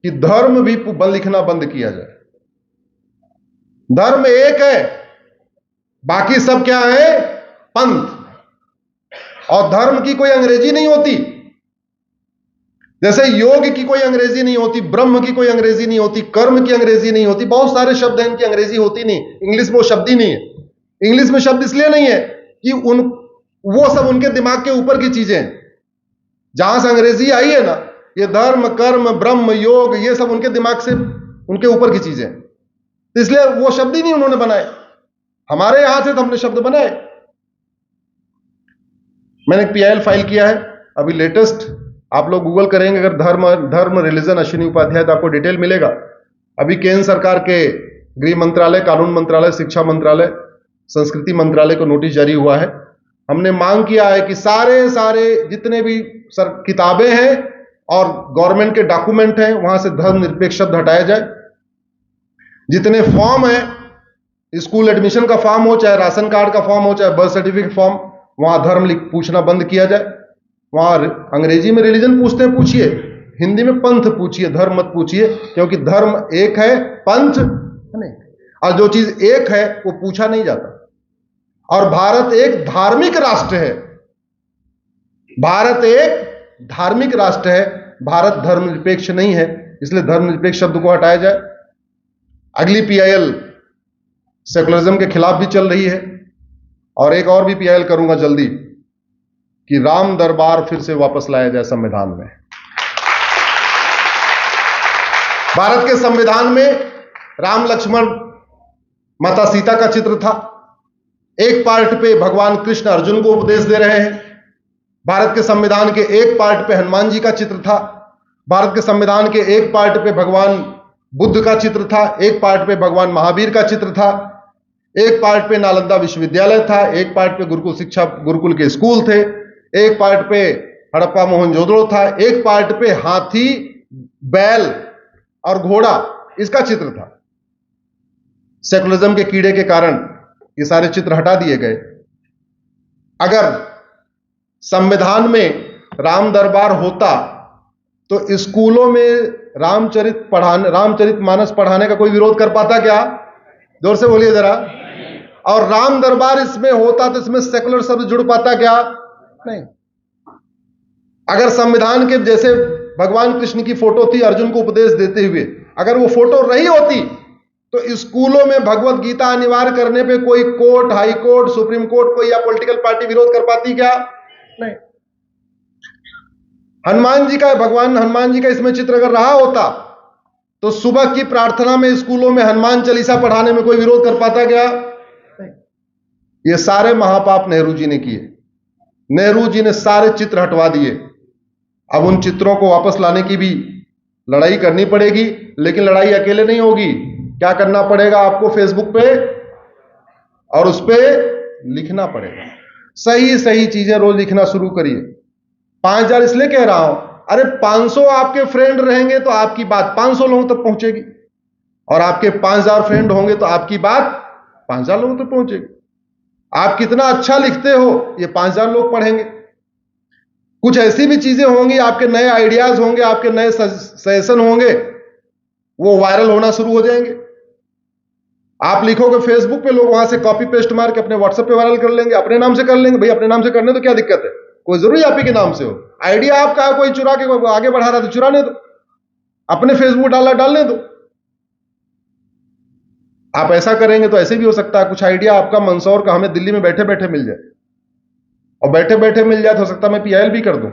कि धर्म भी लिखना बंद किया जाए। धर्म एक है, बाकी सब क्या है? पंथ। और धर्म की कोई अंग्रेजी नहीं होती, जैसे योग की कोई अंग्रेजी नहीं होती, ब्रह्म की कोई अंग्रेजी नहीं होती, कर्म की अंग्रेजी नहीं होती। बहुत सारे शब्द हैं, इनकी अंग्रेजी होती नहीं। इंग्लिश में वो शब्द ही नहीं है। इंग्लिश में शब्द इसलिए नहीं है कि वो सब उनके दिमाग के ऊपर की चीजें हैं। जहां से अंग्रेजी आई है ना, ये धर्म, कर्म, ब्रह्म, योग, ये सब उनके दिमाग से, उनके ऊपर की चीजें हैं। तो इसलिए वो शब्द ही नहीं उन्होंने बनाए। हमारे यहां से तो हमने शब्द बनाए। मैंने एक पीआईएल फाइल किया है अभी लेटेस्ट, आप लोग गूगल करेंगे अगर धर्म रिलीजन अश्विनी उपाध्याय, तो आपको डिटेल मिलेगा। अभी केंद्र सरकार के गृह मंत्रालय, कानून मंत्रालय, शिक्षा मंत्रालय, संस्कृति मंत्रालय को नोटिस जारी हुआ है। हमने मांग किया है कि सारे जितने भी किताबें हैं और गवर्नमेंट के डॉक्यूमेंट हैं, वहां से धर्मनिरपेक्ष शब्द हटाया जाए। जितने फॉर्म है, स्कूल एडमिशन का फॉर्म हो, चाहे राशन कार्ड का फॉर्म हो, चाहे बर्थ सर्टिफिकेट फॉर्म, वहां धर्म पूछना बंद किया जाए। वहां अंग्रेजी में रिलीजन पूछते हैं, पूछिए। हिंदी में पंथ पूछिए, धर्म मत पूछिए, क्योंकि धर्म एक है, पंथ नहीं। और जो चीज एक है वो पूछा नहीं जाता। और भारत एक धार्मिक राष्ट्र है। भारत एक धार्मिक राष्ट्र है। भारत धर्मनिरपेक्ष नहीं है, इसलिए धर्मनिरपेक्ष शब्द को हटाया जाए। अगली पीआईएल सेकुलरिज्म के खिलाफ भी चल रही है, और एक और भी पीआईएल करूंगा जल्दी, कि राम दरबार फिर से वापस लाया जाए संविधान में। भारत के संविधान में राम, लक्ष्मण, माता सीता का चित्र था। एक पार्ट पे भगवान कृष्ण अर्जुन को उपदेश दे रहे हैं। भारत के संविधान के एक पार्ट पे हनुमान जी का चित्र था। भारत के संविधान के एक पार्ट पे भगवान बुद्ध का चित्र था। एक पार्ट पे भगवान महावीर का चित्र था। एक पार्ट पे नालंदा विश्वविद्यालय था। एक पार्ट पे गुरुकुल के स्कूल थे। एक पार्ट पे हड़प्पा मोहनजोदड़ो था। एक पार्ट पे हाथी, बैल और घोड़ा, इसका चित्र था। सेकुलरिज्म के कीड़े के कारण ये सारे चित्र हटा दिए गए। अगर संविधान में राम दरबार होता तो स्कूलों में रामचरित मानस पढ़ाने का कोई विरोध कर पाता क्या? जोर से बोलिए जरा। और राम दरबार इसमें होता तो इसमें सेकुलर शब्द जुड़ पाता क्या? नहीं। अगर संविधान के जैसे भगवान कृष्ण की फोटो थी अर्जुन को उपदेश देते हुए, अगर वो फोटो रही होती तो स्कूलों में भगवत गीता अनिवार्य करने पे कोई court, high court, supreme court, कोई या पॉलिटिकल पार्टी विरोध कर पाती क्या? नहीं। भगवान हनुमान जी का इसमें चित्र अगर रहा होता तो सुबह की प्रार्थना में स्कूलों में हनुमान चालीसा पढ़ाने में कोई विरोध कर पाता क्या? नहीं। ये सारे महापाप नेहरू जी ने किए। नेहरू जी ने सारे चित्र हटवा दिए। अब उन चित्रों को वापस लाने की भी लड़ाई करनी पड़ेगी, लेकिन लड़ाई अकेले नहीं होगी। क्या करना पड़ेगा आपको? फेसबुक पे और उस पे लिखना पड़ेगा। सही सही चीजें रोज लिखना शुरू करिए। 5000 इसलिए कह रहा हूं, अरे 500 आपके फ्रेंड रहेंगे तो आपकी बात 500 लोगों तक पहुंचेगी, और आपके 5000 फ्रेंड होंगे तो आपकी बात 5000 लोगों तक पहुंचेगी। आप कितना अच्छा लिखते हो ये 5000 लोग पढ़ेंगे। कुछ ऐसी भी चीजें होंगी, आपके नए आइडियाज होंगे, आपके नए सजेशन होंगे, वो वायरल होना शुरू हो जाएंगे। आप लिखोगे फेसबुक पे, लोग वहां से कॉपी पेस्ट मार के अपने व्हाट्सएप पे वायरल कर लेंगे, अपने नाम से कर लेंगे। भाई अपने नाम से करने तो क्या दिक्कत है? कोई जरूरी आप ही के नाम से हो। आइडिया आपका है, कोई चुरा के आगे बढ़ा रहा है तो चुराने दो, अपने फेसबुक डालने दो। आप ऐसा करेंगे तो ऐसे भी हो सकता है कुछ आइडिया आपका मंदसौर का हमें दिल्ली में बैठे बैठे मिल जाए, और बैठे बैठे मिल जाए तो हो सकता है मैं पीआईएल भी कर दूं।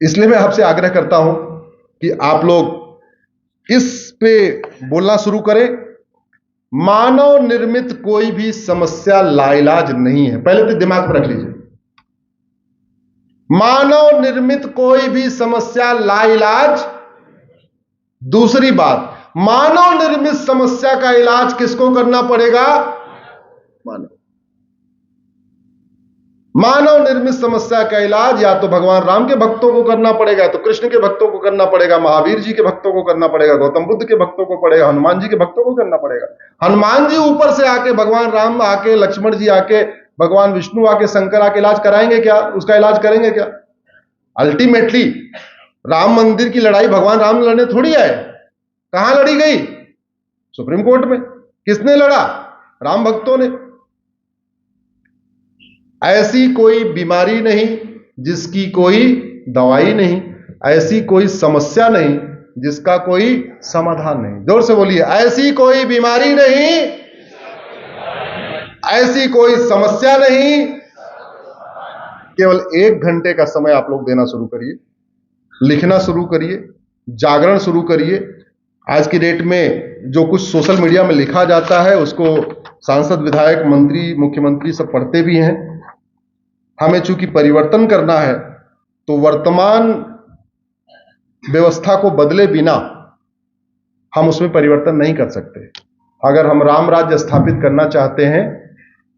इसलिए मैं आपसे आग्रह करता हूं कि आप लोग इस पे बोलना शुरू करें। मानव निर्मित कोई भी समस्या लाइलाज नहीं है, पहले तो दिमाग में रख लीजिए। मानव निर्मित कोई भी समस्या लाइलाज। दूसरी बात, मानव निर्मित समस्या का इलाज किसको करना पड़ेगा? मानव निर्मित समस्या का इलाज या तो भगवान राम के भक्तों को करना पड़ेगा, तो कृष्ण के भक्तों को करना पड़ेगा, महावीर जी के भक्तों को करना पड़ेगा, गौतम बुद्ध के भक्तों को पड़ेगा, हनुमान जी के भक्तों को करना पड़ेगा। हनुमान जी ऊपर से आके, भगवान राम आके, लक्ष्मण जी आके, भगवान विष्णु आके, शंकर आके इलाज कराएंगे क्या? उसका इलाज करेंगे क्या? अल्टीमेटली राम मंदिर की लड़ाई भगवान राम लड़ने थोड़ी आए। कहां लड़ी गई? सुप्रीम कोर्ट में। किसने लड़ा? राम भक्तों ने। ऐसी कोई बीमारी नहीं जिसकी कोई दवाई नहीं, ऐसी कोई समस्या नहीं जिसका कोई समाधान नहीं। जोर से बोलिए, ऐसी कोई बीमारी नहीं, ऐसी कोई समस्या नहीं। केवल 1 घंटे का समय आप लोग देना शुरू करिए, लिखना शुरू करिए, जागरण शुरू करिए। आज की डेट में जो कुछ सोशल मीडिया में लिखा जाता है उसको सांसद, विधायक, मंत्री, मुख्यमंत्री सब पढ़ते भी हैं। हमें चूंकि परिवर्तन करना है तो वर्तमान व्यवस्था को बदले बिना हम उसमें परिवर्तन नहीं कर सकते। अगर हम राम राज्य स्थापित करना चाहते हैं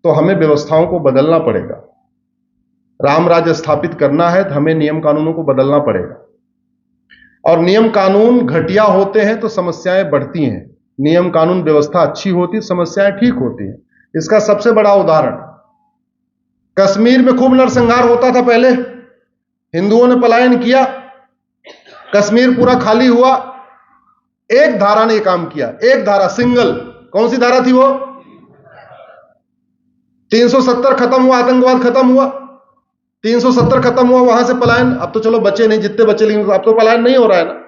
तो हमें व्यवस्थाओं को बदलना पड़ेगा। राम राज्य स्थापित करना है तो हमें नियम कानूनों को बदलना पड़ेगा। और नियम कानून घटिया होते हैं तो समस्याएं बढ़ती हैं, नियम कानून व्यवस्था अच्छी होती, समस्याएं ठीक होती हैं। इसका सबसे बड़ा उदाहरण, कश्मीर में खूब नरसंहार होता था पहले, हिंदुओं ने पलायन किया, कश्मीर पूरा खाली हुआ। एक धारा ने काम किया, एक धारा, सिंगल। कौन सी धारा थी वो? 370 खत्म हुआ, आतंकवाद खत्म हुआ, 370 खत्म हुआ, वहां से पलायन। अब तो चलो बचे नहीं, जितने बचे, लेकिन अब तो पलायन नहीं हो रहा है ना।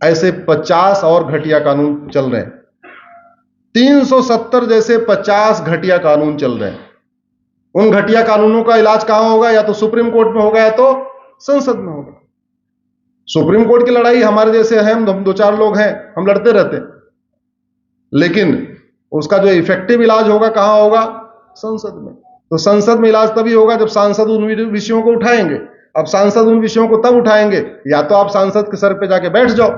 ऐसे 50 और घटिया कानून चल रहे हैं, 370 जैसे 50 घटिया कानून चल रहे हैं। उन घटिया कानूनों का इलाज कहां होगा? या तो सुप्रीम कोर्ट में होगा या तो संसद में होगा। सुप्रीम कोर्ट की लड़ाई हमारे जैसे हैं, हम 2-4 लोग हैं, हम लड़ते रहते हैं, लेकिन उसका जो इफेक्टिव इलाज होगा कहां होगा? संसद में। तो संसद में इलाज तभी होगा जब सांसद उन विषयों को उठाएंगे। अब सांसद उन विषयों को तब उठाएंगे या तो आप सांसद के सर पे जाके बैठ जाओ,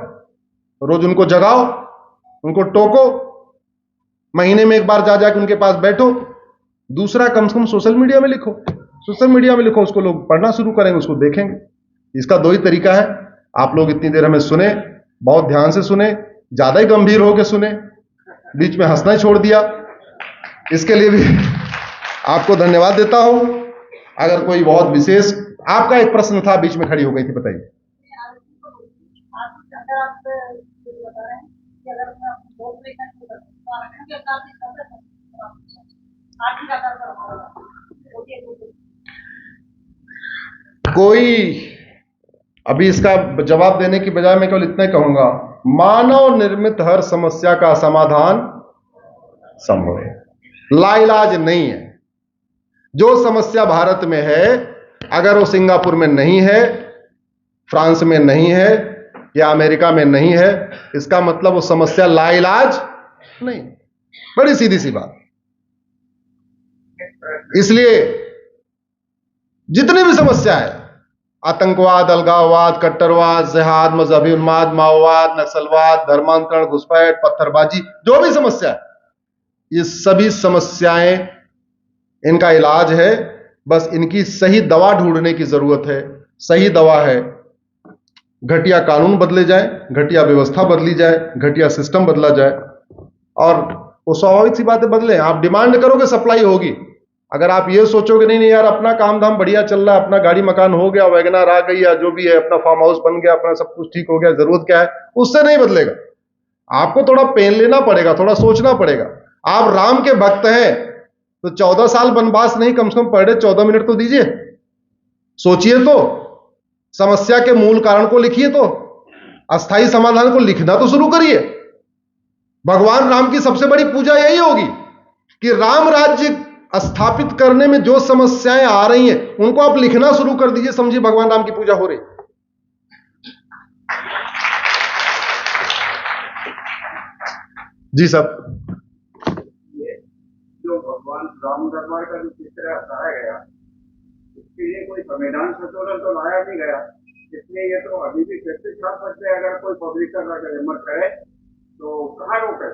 रोज उनको जगाओ, उनको टोको, महीने में एक बार जा जाके उनके पास बैठो। दूसरा, कम से कम सोशल मीडिया में लिखो, सोशल मीडिया में लिखो, उसको लोग पढ़ना शुरू करेंगे, उसको देखेंगे। इसका 2 ही तरीका है। आप लोग इतनी देर हमें सुने, बहुत ध्यान से सुने, ज्यादा ही गंभीर होकर सुने, बीच में हंसना छोड़ दिया, इसके लिए भी आपको धन्यवाद देता हूं। अगर कोई बहुत विशेष, आपका एक प्रश्न था, बीच में खड़ी हो गई थी, बताइए। कोई अभी इसका जवाब देने की बजाय मैं केवल इतना ही कहूंगा, मानव निर्मित हर समस्या का समाधान संभव है, लाइलाज नहीं है। जो समस्या भारत में है, अगर वो सिंगापुर में नहीं है, फ्रांस में नहीं है या अमेरिका में नहीं है, इसका मतलब वो समस्या लाइलाज नहीं। बड़ी सीधी सी बात। इसलिए जितनी भी समस्या है, आतंकवाद, अलगाववाद, कट्टरवाद, जिहाद, मजहबी उन्माद, माओवाद, नक्सलवाद, धर्मांतरण, घुसपैठ, पत्थरबाजी, जो भी समस्या है, ये सभी समस्याएं, इनका इलाज है। बस इनकी सही दवा ढूंढने की जरूरत है। सही दवा है, घटिया कानून बदले जाए, घटिया व्यवस्था बदली जाए, घटिया सिस्टम बदला जाए, और वो स्वाभाविक सी बातें बदले। आप डिमांड करोगे, सप्लाई होगी। अगर आप ये सोचोगे नहीं नहीं यार, अपना काम धाम बढ़िया चल रहा है, अपना गाड़ी मकान हो गया, वैगनर आ गई या जो भी है, अपना फार्म हाउस बन गया, अपना सब कुछ ठीक हो गया, जरूरत क्या है, उससे नहीं बदलेगा। आपको थोड़ा पेन लेना पड़ेगा, थोड़ा सोचना पड़ेगा। आप राम के भक्त हैं तो 14 साल वनवास नहीं, कम से कम पर डे 14 मिनट तो दीजिए, सोचिए तो, समस्या के मूल कारण को लिखिए, तो अस्थायी समाधान को लिखना तो शुरू करिए। भगवान राम की सबसे बड़ी पूजा यही होगी कि राम राज्य स्थापित करने में जो समस्याएं आ रही हैं उनको आप लिखना शुरू कर दीजिए, समझिए भगवान राम की पूजा हो रही। जी साहब, जो भगवान राम दरबार का जो चित्र हटाया गया, इसके लिए कोई संविधान संशोधन तो लाया नहीं गया, इसलिए ये तो अभी भी फिर से छाप सकते हैं। अगर कोई पब्लिशर अगर हिम्मत करे तो कहाँ रोके?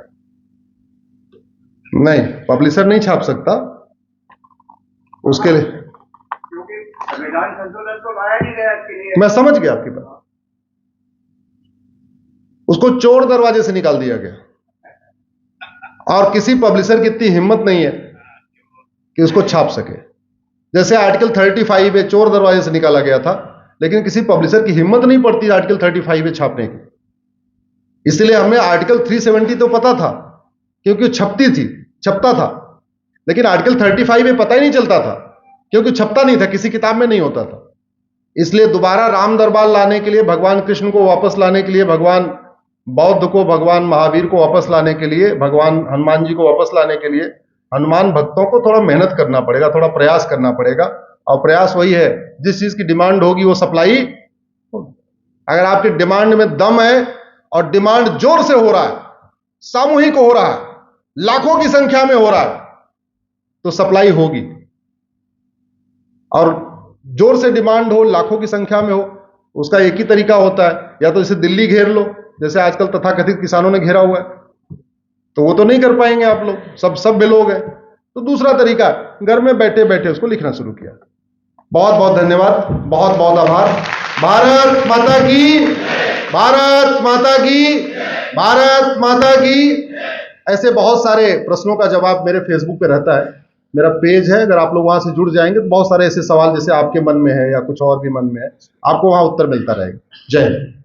नहीं, पब्लिशर नहीं छाप सकता उसके लिए, क्योंकि संविधान संशोधन तो लाया नहीं गया इसके लिए। मैं समझ गया आपकी बात। उसको चोर दरवाजे से निकाल दिया गया, और किसी पब्लिशर की इतनी हिम्मत नहीं है कि उसको छाप सके। जैसे आर्टिकल 35 चोर दरवाजे से निकाला गया था, लेकिन किसी पब्लिशर की हिम्मत नहीं पड़ती आर्टिकल 35 में छापने की। इसलिए हमें आर्टिकल 370 तो पता था क्योंकि छपता था, लेकिन आर्टिकल 35 में पता ही नहीं चलता था क्योंकि छपता नहीं था, किसी किताब में नहीं होता था। इसलिए दोबारा राम दरबार लाने के लिए, भगवान कृष्ण को वापस लाने के लिए, भगवान बौद्ध को, भगवान महावीर को वापस लाने के लिए, भगवान हनुमान जी को वापस लाने के लिए हनुमान भक्तों को थोड़ा मेहनत करना पड़ेगा, थोड़ा प्रयास करना पड़ेगा। और प्रयास वही है, जिस चीज की डिमांड होगी वो सप्लाई होगी। अगर आपकी डिमांड में दम है और डिमांड जोर से हो रहा है, सामूहिक हो रहा है, लाखों की संख्या में हो रहा है, तो सप्लाई होगी। और जोर से डिमांड हो, लाखों की संख्या में हो, उसका एक ही तरीका होता है, या तो जैसे दिल्ली घेर लो, जैसे आजकल तथाकथित किसानों ने घेरा हुआ है, तो वो तो नहीं कर पाएंगे आप लोग, सब लोग हैं। तो दूसरा तरीका, घर में बैठे बैठे उसको लिखना शुरू किया। बहुत बहुत धन्यवाद, बहुत बहुत आभार। भारत माता की, भारत माता की, भारत माता की। ऐसे बहुत सारे प्रश्नों का जवाब मेरे फेसबुक पे रहता है, मेरा पेज है, अगर आप लोग वहां से जुड़ जाएंगे तो बहुत सारे ऐसे सवाल जैसे आपके मन में है या कुछ और भी मन में है, आपको वहां उत्तर मिलता रहेगा। जय हिंद।